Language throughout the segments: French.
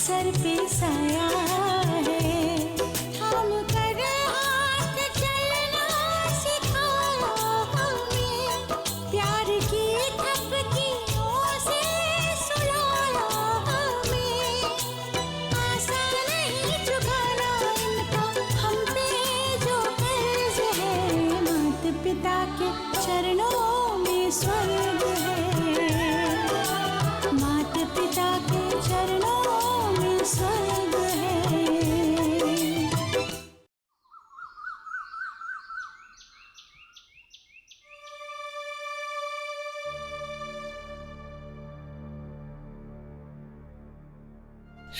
सर पे साया है, थाम कर हाथ चलना सिखाया हमें, प्यार की थपकियों से सुलाया हमें, आसान नहीं चुकाना इनका हम पे जो कर्ज है, माता पिता के चरणों में स्वर्ग है, माता पिता के चरणों में स्वर्ग है।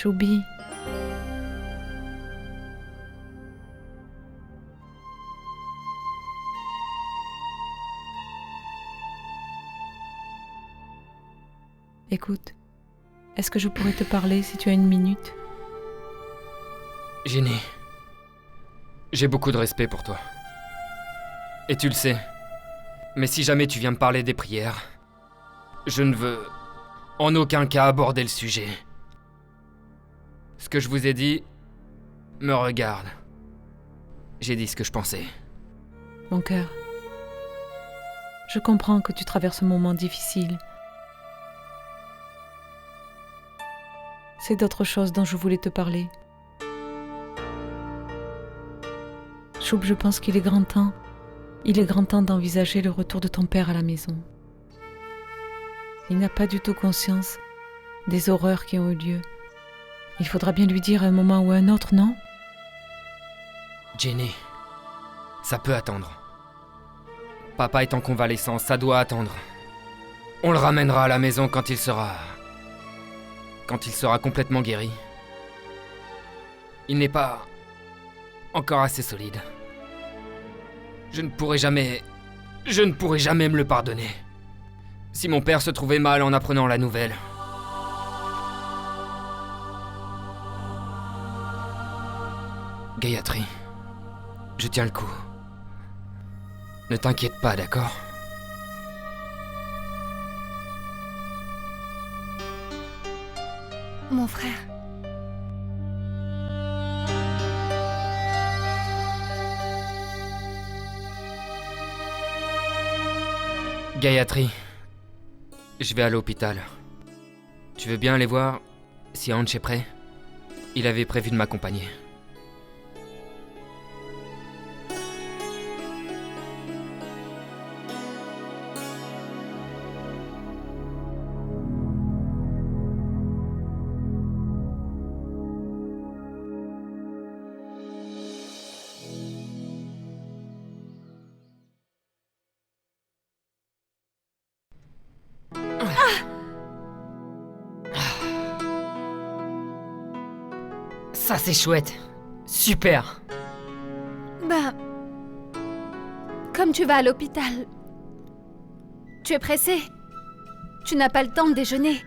Choubi. Écoute, est-ce que je pourrais te parler si tu as une minute? Jenny, j'ai beaucoup de respect pour toi. Et tu le sais. Mais si jamais tu viens me parler des prières, je ne veux en aucun cas aborder le sujet. Ce que je vous ai dit me regarde. J'ai dit ce que je pensais. Mon cœur, je comprends que tu traverses un moment difficile. C'est d'autre chose dont je voulais te parler. Choub, je pense qu'il est grand temps. Il est grand temps d'envisager le retour de ton père à la maison. Il n'a pas du tout conscience des horreurs qui ont eu lieu. Il faudra bien lui dire à un moment ou à un autre, non? Jenny, ça peut attendre. Papa est en convalescence, ça doit attendre. On le ramènera à la maison quand il sera complètement guéri. Il n'est pas encore assez solide. Je ne pourrai jamais me le pardonner. Si mon père se trouvait mal en apprenant la nouvelle. Gayatri, je tiens le coup. Ne t'inquiète pas, d'accord ? Mon frère. Gayatri, je vais à l'hôpital. Tu veux bien aller voir si Ange est prêt ? Il avait prévu de m'accompagner. Ça c'est chouette. Super. Ben... Comme tu vas à l'hôpital... Tu es pressé. Tu n'as pas le temps de déjeuner.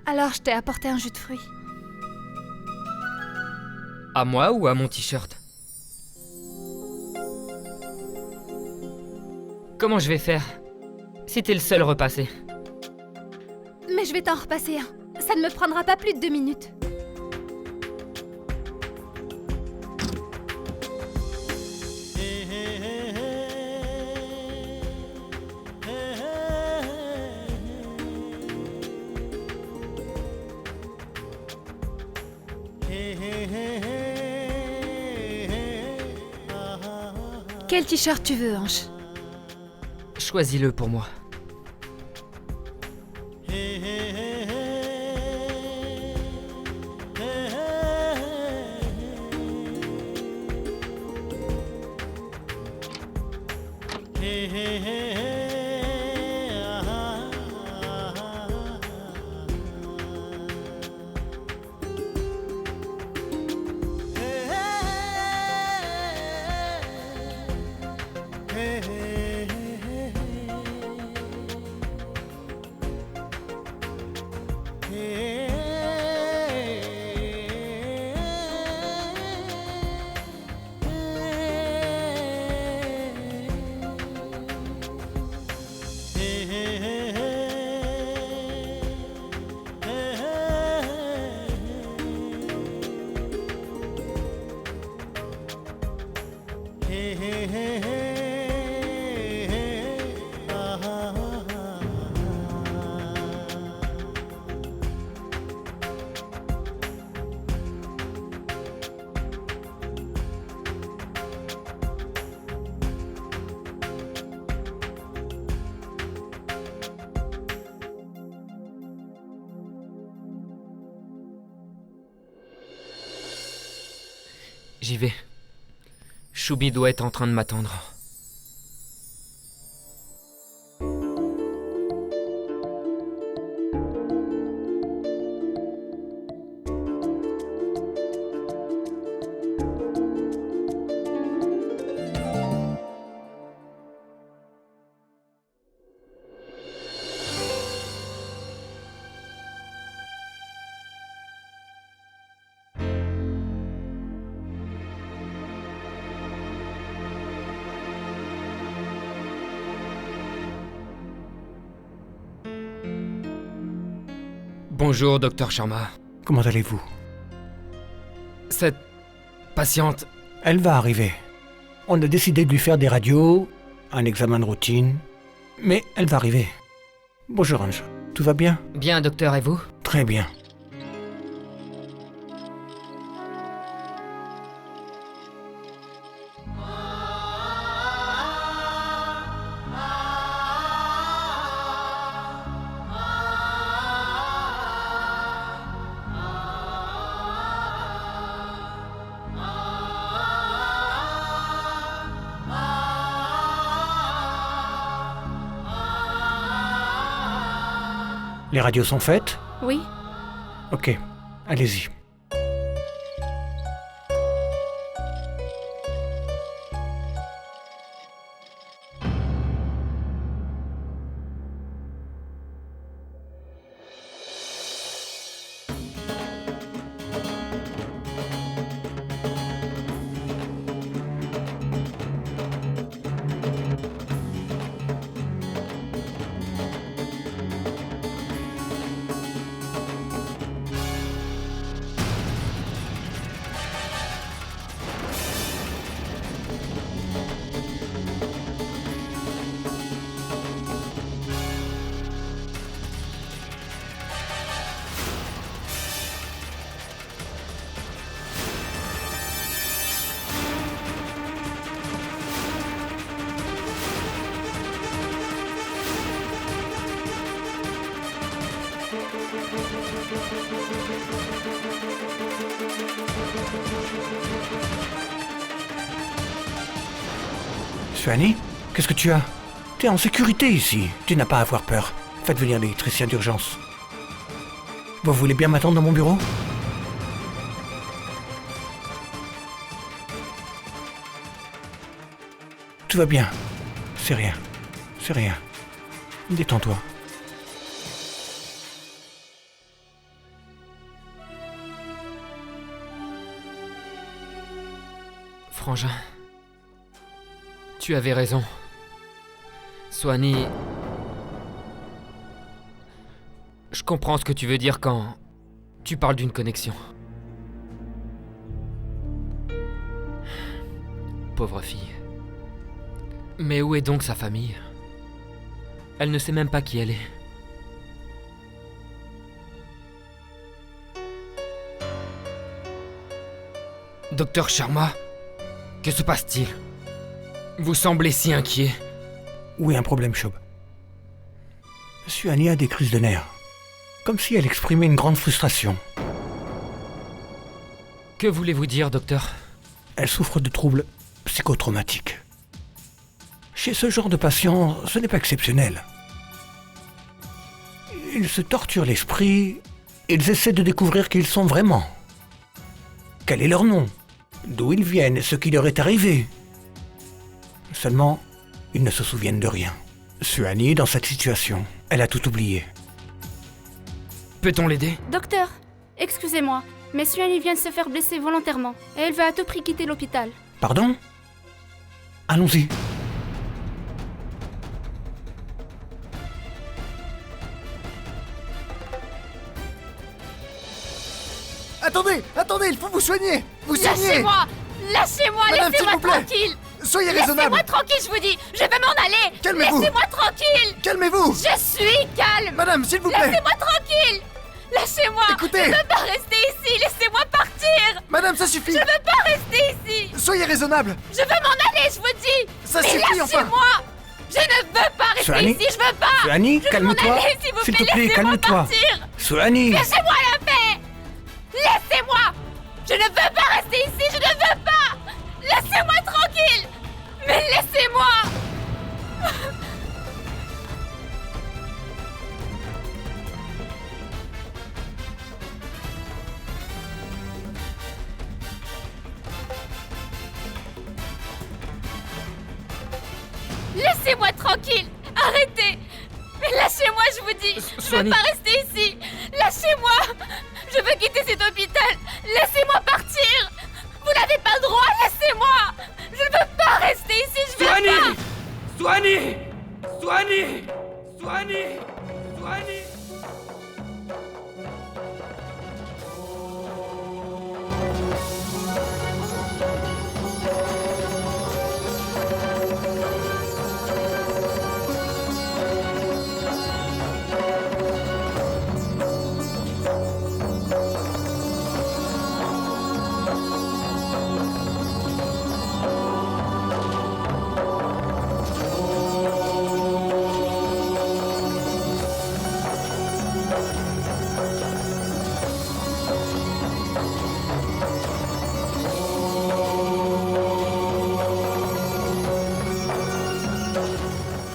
Alors je t'ai apporté un jus de fruits. À moi ou à mon t-shirt ? Comment je vais faire si t'es le seul repassé ? Mais je vais t'en repasser un. Ça ne me prendra pas plus de 2 minutes. Quel t-shirt tu veux, Ange ? Choisis-le pour moi. J'y vais. Choubi doit être en train de m'attendre. Bonjour, docteur Sharma. Comment allez-vous? Cette patiente... Elle va arriver. On a décidé de lui faire des radios, un examen de routine, mais elle va arriver. Bonjour Ange, tout va bien? Bien, docteur, et vous? Très bien. Les radios sont faites? Oui. Ok, allez-y. Suhani, qu'est-ce que tu as? T'es en sécurité ici, tu n'as pas à avoir peur. Faites venir l'électricien d'urgence. Vous voulez bien m'attendre dans mon bureau? Tout va bien. C'est rien. C'est rien. Détends-toi. Frangin... Tu avais raison. Soigny... Je comprends ce que tu veux dire quand tu parles d'une connexion. Pauvre fille. Mais où est donc sa famille? Elle ne sait même pas qui elle est. Docteur Sharma, que se passe-t-il? Vous semblez si inquiet. Oui, un problème, Shob. Suhani a des crises de nerfs. Comme si elle exprimait une grande frustration. Que voulez-vous dire, docteur? Elle souffre de troubles psychotraumatiques. Chez ce genre de patients, ce n'est pas exceptionnel. Ils se torturent l'esprit, ils essaient de découvrir qui ils sont vraiment. Quel est leur nom? D'où ils viennent et ce qui leur est arrivé? Seulement, ils ne se souviennent de rien. Suhani est dans cette situation. Elle a tout oublié. Peut-on l'aider? Docteur, excusez-moi, mais Suhani vient de se faire blesser volontairement et elle veut à tout prix quitter l'hôpital. Pardon? Allons-y. Attendez, il faut vous soigner. Vous saignez. Lâchez-moi, Madame, s'il laissez-moi vous plaît. tranquille. Soyez raisonnable. Laissez-moi tranquille, je vous dis. Je vais m'en aller. Calmez-vous. Laissez-moi tranquille. Calmez-vous. Je suis calme. Madame, s'il vous plaît. Laissez-moi tranquille. Lâchez-moi. Écoutez. Je ne veux pas rester ici. Laissez-moi partir. Madame, ça suffit. Je ne veux pas rester ici. Soyez raisonnable. Je veux m'en aller, je vous dis. Ça Mais suffit, enfin. lâchez-moi. Je ne veux pas rester Suhani. ici, je veux pas. Suhani, Je veux calme-toi. m'en aller, s'il vous S'il plaît, te plaît, laissez-moi calme-toi. partir. Suhani. Laissez-moi la paix. Laissez-moi. Je ne veux pas rester ici, je ne veux pas. Laissez-moi tranquille! Mais laissez-moi! Laissez-moi tranquille! Arrêtez! Mais lâchez-moi, je vous dis! Je veux Swanee. pas rester ici! Lâchez-moi! Je veux quitter cet hôpital! Laissez-moi partir! Vous n'avez pas le droit! Laissez-moi! Je ne veux pas rester ici! Je veux pas! Swanee! Swanee! Swanee! Swanee!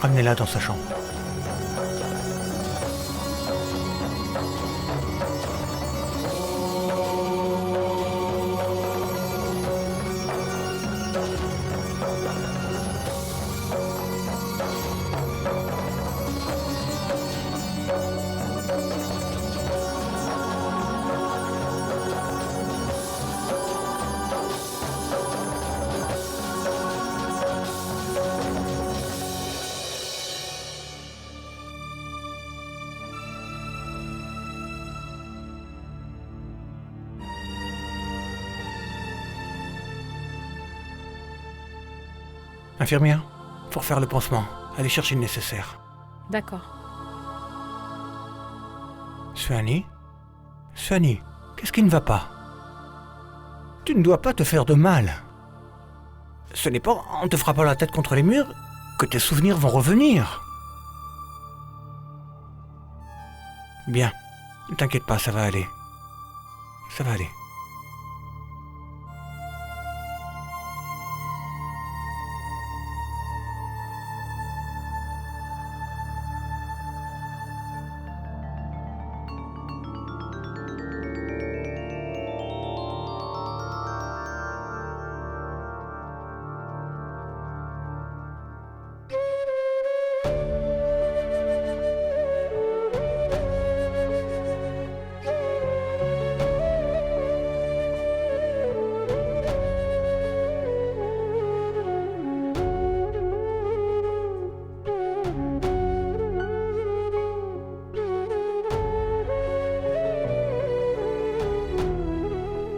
Ramenez-la dans sa chambre. Infirmière, pour faire le pansement, allez chercher le nécessaire. D'accord. Swanee? Swanee, qu'est-ce qui ne va pas? Tu ne dois pas te faire de mal. Ce n'est pas en te frappant la tête contre les murs que tes souvenirs vont revenir. Bien, ne t'inquiète pas, ça va aller. Ça va aller.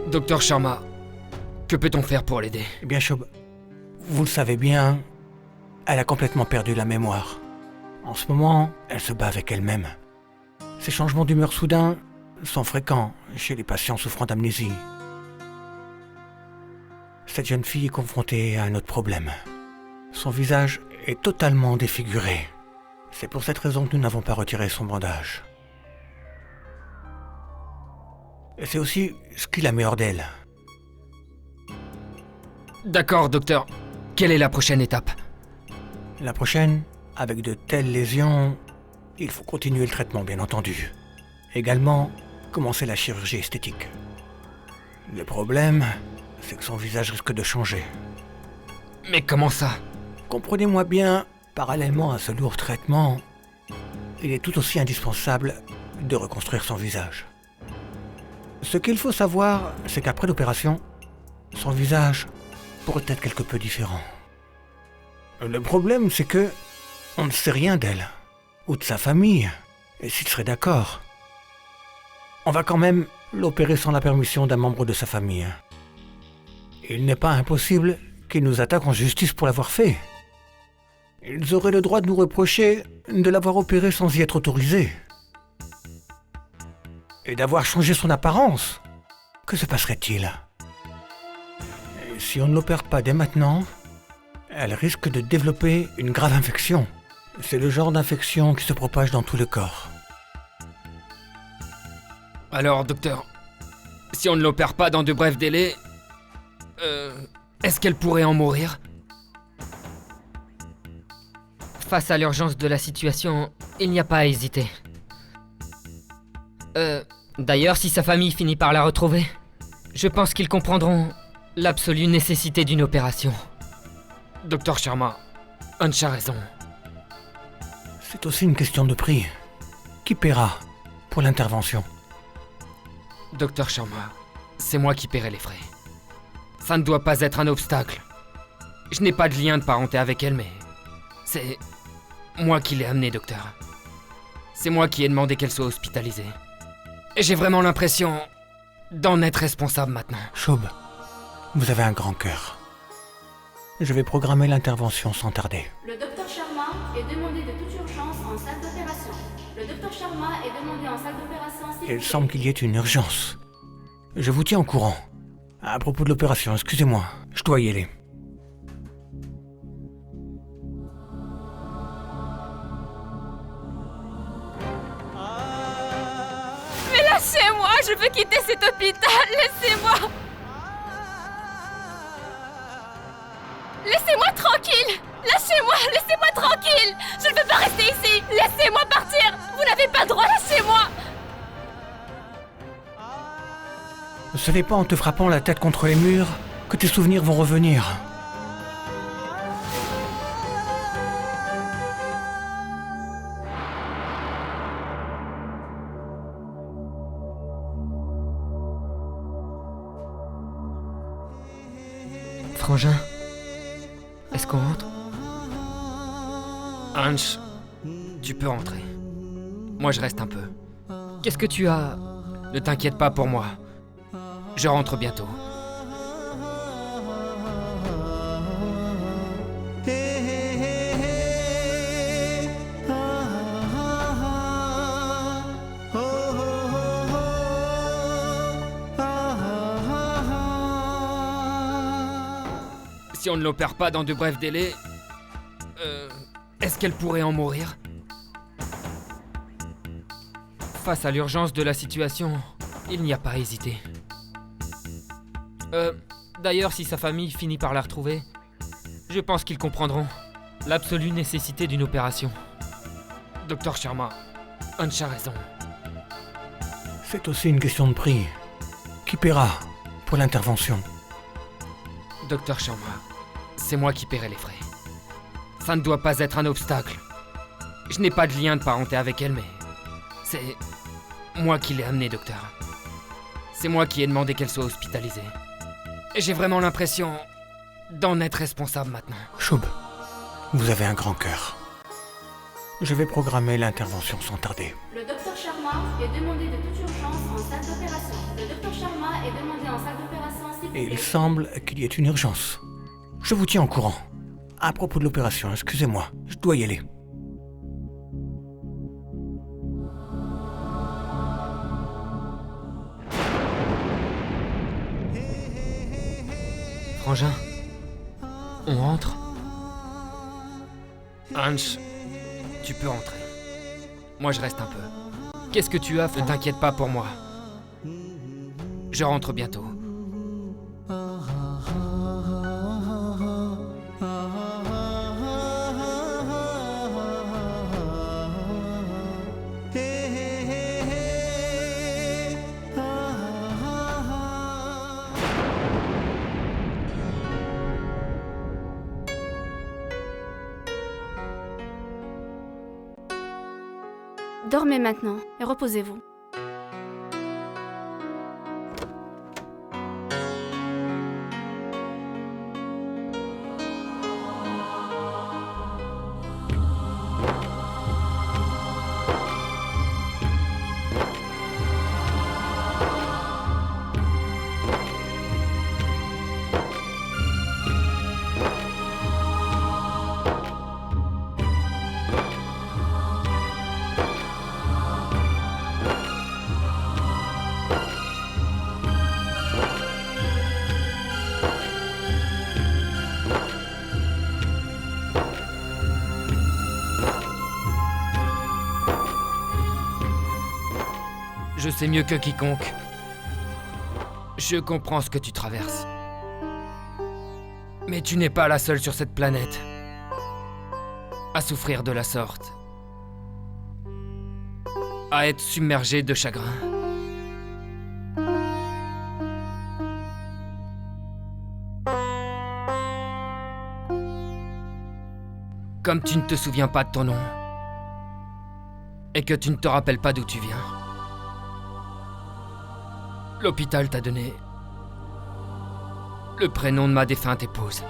Docteur Sharma, que peut-on faire pour l'aider? Eh bien, Shob, vous le savez bien, elle a complètement perdu la mémoire. En ce moment, elle se bat avec elle-même. Ces changements d'humeur soudains sont fréquents chez les patients souffrant d'amnésie. Cette jeune fille est confrontée à un autre problème. Son visage est totalement défiguré. C'est pour cette raison que nous n'avons pas retiré son bandage. Et c'est aussi ce qui la met hors d'elle. D'accord, docteur. Quelle est la prochaine étape? La prochaine, avec de telles lésions, il faut continuer le traitement, bien entendu. Également, commencer la chirurgie esthétique. Le problème, c'est que son visage risque de changer. Mais comment ça? Comprenez-moi bien, parallèlement à ce lourd traitement, il est tout aussi indispensable de reconstruire son visage. Ce qu'il faut savoir, c'est qu'après l'opération, son visage pourrait être quelque peu différent. Le problème, c'est que on ne sait rien d'elle, ou de sa famille, et s'il serait d'accord. On va quand même l'opérer sans la permission d'un membre de sa famille. Il n'est pas impossible qu'ils nous attaquent en justice pour l'avoir fait. Ils auraient le droit de nous reprocher de l'avoir opéré sans y être autorisés. Et d'avoir changé son apparence. Que se passerait-il? Et si on ne l'opère pas dès maintenant, elle risque de développer une grave infection. C'est le genre d'infection qui se propage dans tout le corps. Alors, docteur, si on ne l'opère pas dans de brefs délais, Est-ce qu'elle pourrait en mourir? Face à l'urgence de la situation, il n'y a pas à hésiter. D'ailleurs, si sa famille finit par la retrouver, je pense qu'ils comprendront l'absolue nécessité d'une opération. Docteur Sharma, Ansh a raison. C'est aussi une question de prix. Qui paiera pour l'intervention? Docteur Sharma, c'est moi qui paierai les frais. Ça ne doit pas être un obstacle. Je n'ai pas de lien de parenté avec elle, mais c'est moi qui l'ai amenée, docteur. C'est moi qui ai demandé qu'elle soit hospitalisée. Et j'ai vraiment l'impression d'en être responsable maintenant. Shob, vous avez un grand cœur. Je vais programmer l'intervention sans tarder. Le docteur Sharma est demandé de toute urgence en salle d'opération. Le docteur Sharma est demandé en salle d'opération. Il semble qu'il y ait une urgence. Je vous tiens au courant. À propos de l'opération, excusez-moi, je dois y aller. Mais lâchez-moi, je veux quitter cet hôpital, laissez-moi. Laissez-moi tranquille. Lâchez-moi, laissez-moi tranquille. Je ne veux pas rester ici. Laissez-moi partir. Vous n'avez pas le droit, lâchez-moi. Ce n'est pas en te frappant la tête contre les murs que tes souvenirs vont revenir. Frangin, est-ce qu'on rentre? Ansh, tu peux rentrer. Moi, je reste un peu. Qu'est-ce que tu as? Ne t'inquiète pas pour moi. Je rentre bientôt. Si on ne l'opère pas dans de brefs délais, est-ce qu'elle pourrait en mourir? Face à l'urgence de la situation, il n'y a pas à hésiter. D'ailleurs, si sa famille finit par la retrouver, je pense qu'ils comprendront l'absolue nécessité d'une opération. Docteur Sharma, Ansh a raison. C'est aussi une question de prix. Qui paiera pour l'intervention? Docteur Sharma, c'est moi qui paierai les frais. Ça ne doit pas être un obstacle. Je n'ai pas de lien de parenté avec elle, mais c'est moi qui l'ai amenée, docteur. C'est moi qui ai demandé qu'elle soit hospitalisée. Et j'ai vraiment l'impression d'en être responsable maintenant. Shob, vous avez un grand cœur. Je vais programmer l'intervention sans tarder. Le docteur Sharma est demandé de toute urgence en salle d'opération. Le docteur Sharma est demandé en salle d'opération. s'il vous Et il plaît. semble qu'il y ait une urgence. Je vous tiens au courant. À propos de l'opération, excusez-moi, je dois y aller. Frangin, on rentre? Ansh, tu peux rentrer. Moi, je reste un peu. Qu'est-ce que tu as? Ne t'inquiète pas pour moi. Je rentre bientôt. Dormez maintenant et reposez-vous. Je sais mieux que quiconque. Je comprends ce que tu traverses. Mais tu n'es pas la seule sur cette planète à souffrir de la sorte. À être submergée de chagrin. Comme tu ne te souviens pas de ton nom et que tu ne te rappelles pas d'où tu viens, l'hôpital t'a donné le prénom de ma défunte épouse.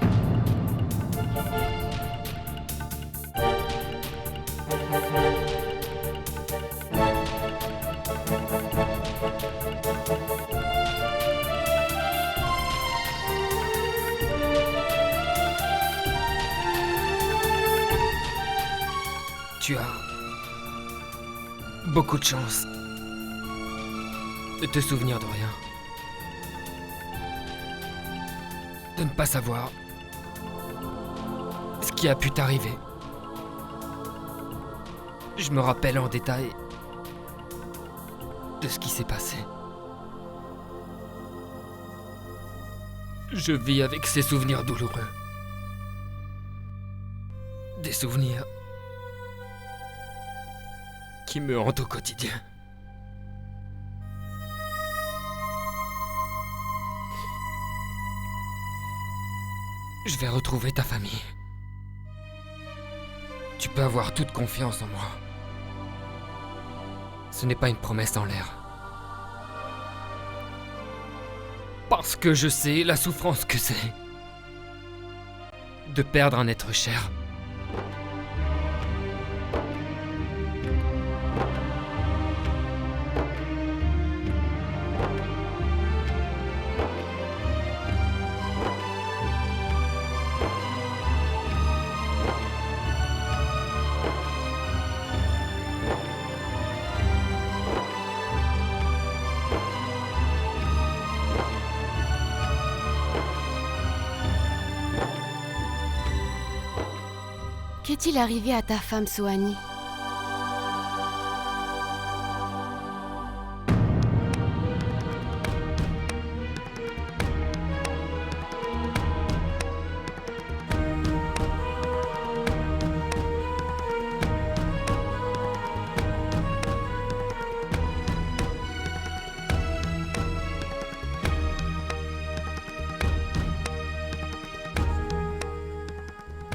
Tu as beaucoup de chance de te souvenir de rien. De ne pas savoir ce qui a pu t'arriver. Je me rappelle en détail de ce qui s'est passé. Je vis avec ces souvenirs douloureux. Des souvenirs qui me hantent au quotidien. Je vais retrouver ta famille. Tu peux avoir toute confiance en moi. Ce n'est pas une promesse en l'air. Parce que je sais la souffrance que c'est de perdre un être cher. Qu'est-il arrivé à ta femme, Sohani?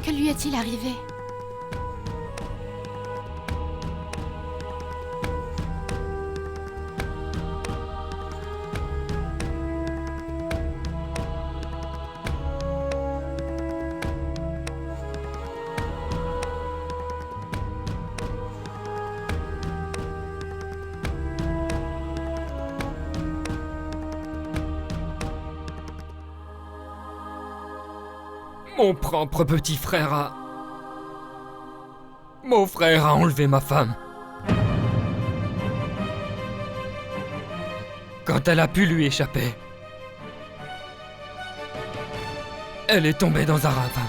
Que lui est-il arrivé? Mon propre petit frère a... Mon frère a enlevé ma femme. Quand elle a pu lui échapper, elle est tombée dans un ravin.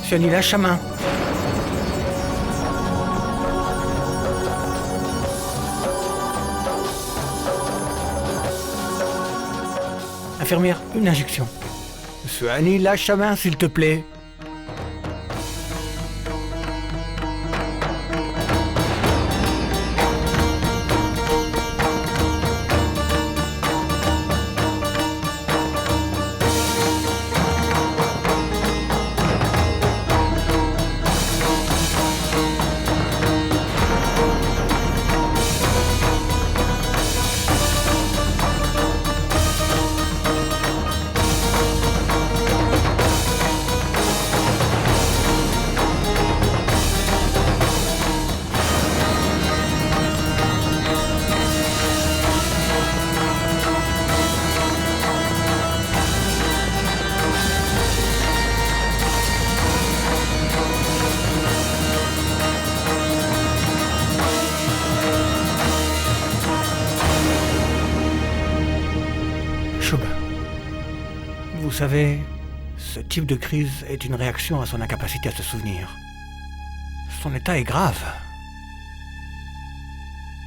Suani, lâche sa main. Infirmière, une injection. Suani, lâche sa main, s'il te plaît. Shub, vous savez, ce type de crise est une réaction à son incapacité à se souvenir. Son état est grave.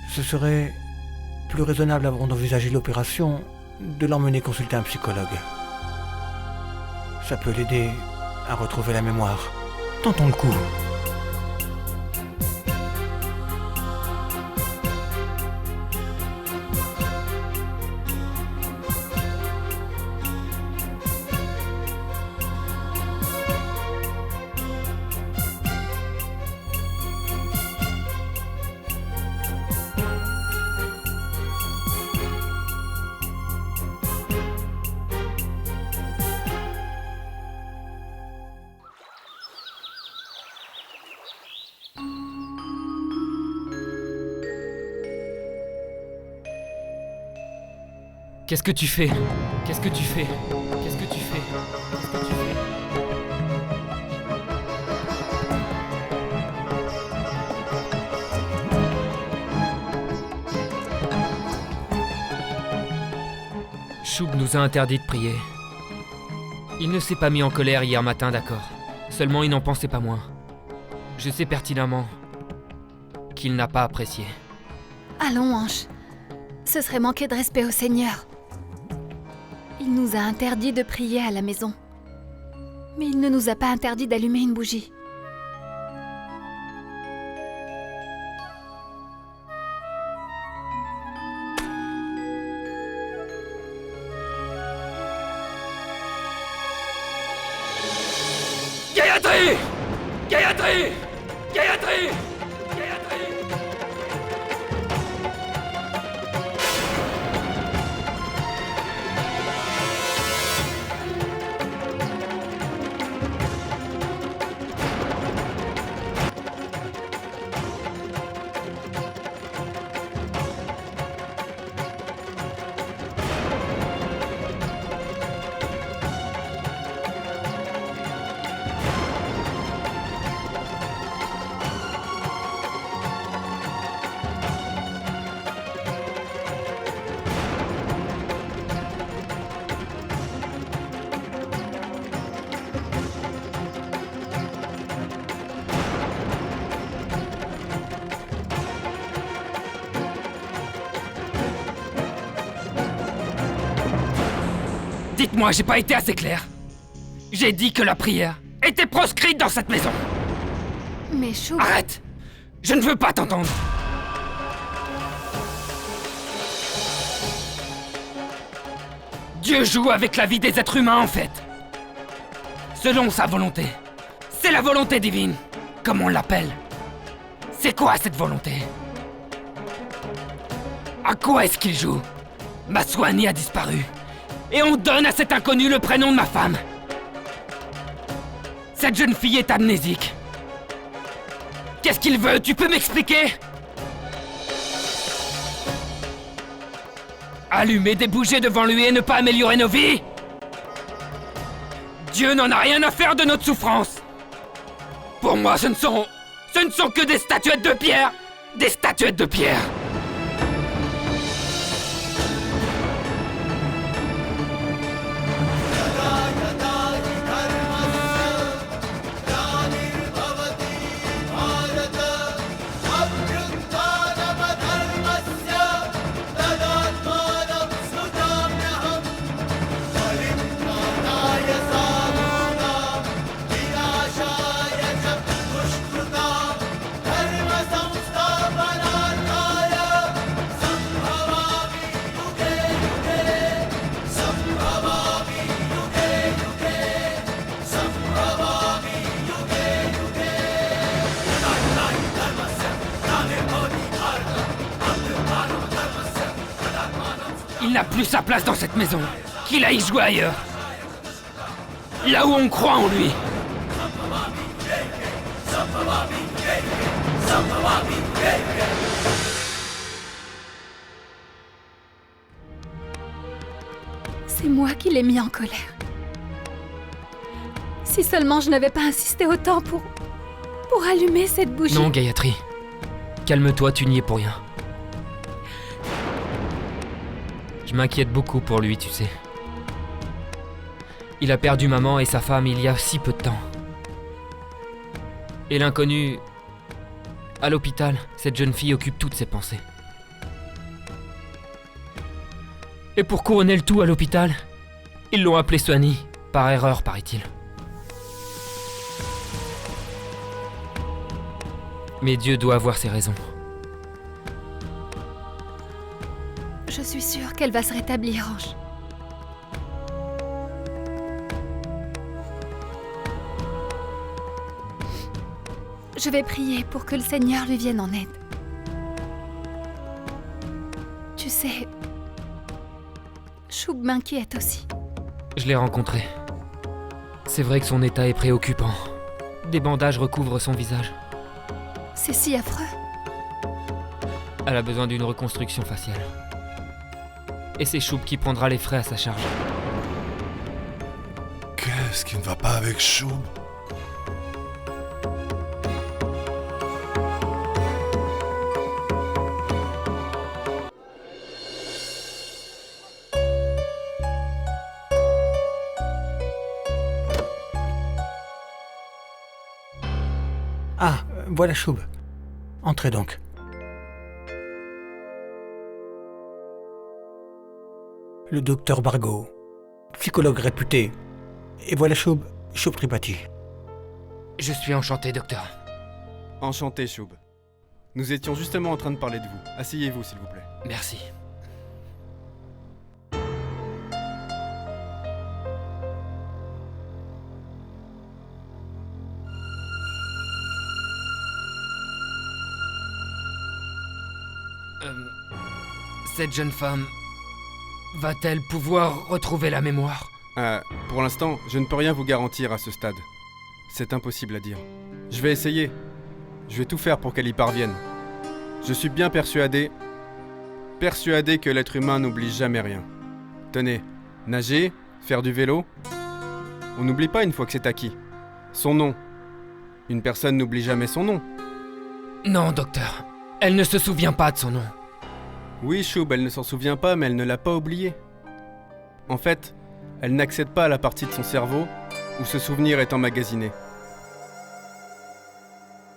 Ce serait plus raisonnable avant d'envisager l'opération de l'emmener consulter un psychologue. Ça peut l'aider à retrouver la mémoire. Tentons le coup. Qu'est-ce que tu fais? Qu'est-ce que tu fais? Qu'est-ce que tu fais? Qu'est-ce que tu fais? Shub nous a interdit de prier. Il ne s'est pas mis en colère hier matin, d'accord. Seulement il n'en pensait pas moins. Je sais pertinemment qu'il n'a pas apprécié. Allons, Ange. Ce serait manquer de respect au Seigneur. Il nous a interdit de prier à la maison. Mais il ne nous a pas interdit d'allumer une bougie. Gayatri! Gayatri! Gayatri! Gayatri! Dites-moi, j'ai pas été assez clair. J'ai dit que la prière était proscrite dans cette maison. Mais Shub... Arrête! Je ne veux pas t'entendre. Dieu joue avec la vie des êtres humains en fait. Selon sa volonté. C'est la volonté divine, comme on l'appelle. C'est quoi cette volonté? À quoi est-ce qu'il joue? Ma Suani a disparu. Et on donne à cet inconnu le prénom de ma femme. Cette jeune fille est amnésique. Qu'est-ce qu'il veut? Tu peux m'expliquer? Allumer des bougies devant lui et ne pas améliorer nos vies? Dieu n'en a rien à faire de notre souffrance. Pour moi, ce ne sont que des statuettes de pierre. Des statuettes de pierre. n'a plus sa place dans cette maison. Qu'il aille jouer ailleurs. Là où on croit en lui. C'est moi qui l'ai mis en colère. Si seulement je n'avais pas insisté autant pour allumer cette bougie. Non, Gayatri. Calme-toi, tu n'y es pour rien. Je m'inquiète beaucoup pour lui, tu sais. Il a perdu maman et sa femme il y a si peu de temps. Et l'inconnu... À l'hôpital, cette jeune fille occupe toutes ses pensées. Et pour couronner le tout à l'hôpital, ils l'ont appelée Soani, par erreur, paraît-il. Mais Dieu doit avoir ses raisons. Je suis sûre qu'elle va se rétablir, Ange. Je vais prier pour que le Seigneur lui vienne en aide. Tu sais, Choub m'inquiète aussi. Je l'ai rencontré. C'est vrai que son état est préoccupant. Des bandages recouvrent son visage. C'est si affreux. Elle a besoin d'une reconstruction faciale. Et c'est Choub qui prendra les frais à sa charge. Qu'est-ce qui ne va pas avec Choub? Ah, voilà Choub. Entrez donc. Le docteur Bargo, psychologue réputé. Et voilà Choub Tripathi. Je suis enchanté, docteur. Enchanté, Choub. Nous étions justement en train de parler de vous. Asseyez-vous, s'il vous plaît. Merci. Cette jeune femme va-t-elle pouvoir retrouver la mémoire? Pour l'instant, je ne peux rien vous garantir à ce stade. C'est impossible à dire. Je vais essayer. Je vais tout faire pour qu'elle y parvienne. Je suis bien persuadé que l'être humain n'oublie jamais rien. Tenez, nager, faire du vélo, on n'oublie pas une fois que c'est acquis. Son nom. Une personne n'oublie jamais son nom. Non, docteur. Elle ne se souvient pas de son nom. Oui, Choub, elle ne s'en souvient pas, mais elle ne l'a pas oublié. En fait, elle n'accède pas à la partie de son cerveau où ce souvenir est emmagasiné.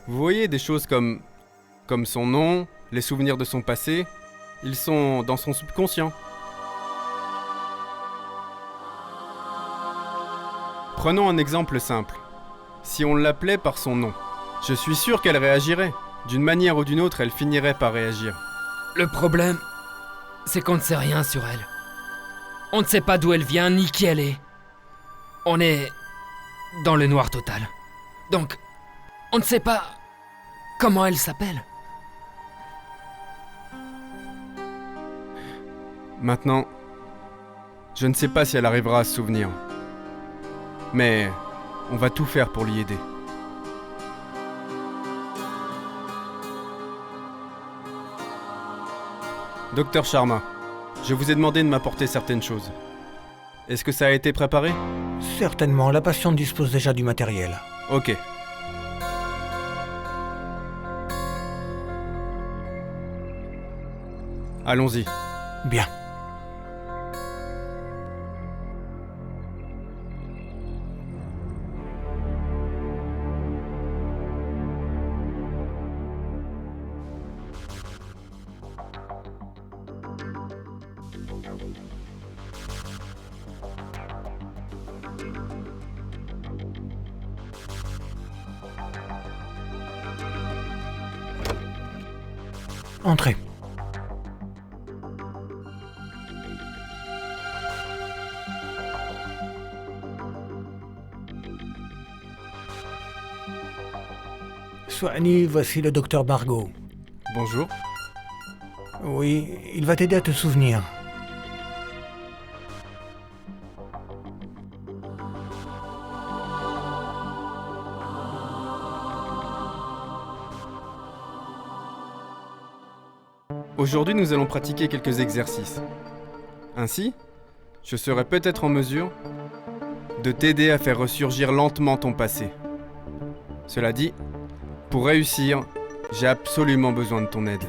Vous voyez des choses comme son nom, les souvenirs de son passé, ils sont dans son subconscient. Prenons un exemple simple. Si on l'appelait par son nom, je suis sûr qu'elle réagirait. D'une manière ou d'une autre, elle finirait par réagir. Le problème, c'est qu'on ne sait rien sur elle. On ne sait pas d'où elle vient ni qui elle est. On est dans le noir total. Donc, on ne sait pas comment elle s'appelle. Maintenant, je ne sais pas si elle arrivera à se souvenir. Mais on va tout faire pour l'y aider. Docteur Sharma, je vous ai demandé de m'apporter certaines choses. Est-ce que ça a été préparé? Certainement, la patiente dispose déjà du matériel. Ok. Allons-y. Bien. Entrez. Soani, voici le docteur Bargo. Bonjour. Oui, il va t'aider à te souvenir. Aujourd'hui, nous allons pratiquer quelques exercices. Ainsi, je serai peut-être en mesure de t'aider à faire ressurgir lentement ton passé. Cela dit, pour réussir, j'ai absolument besoin de ton aide.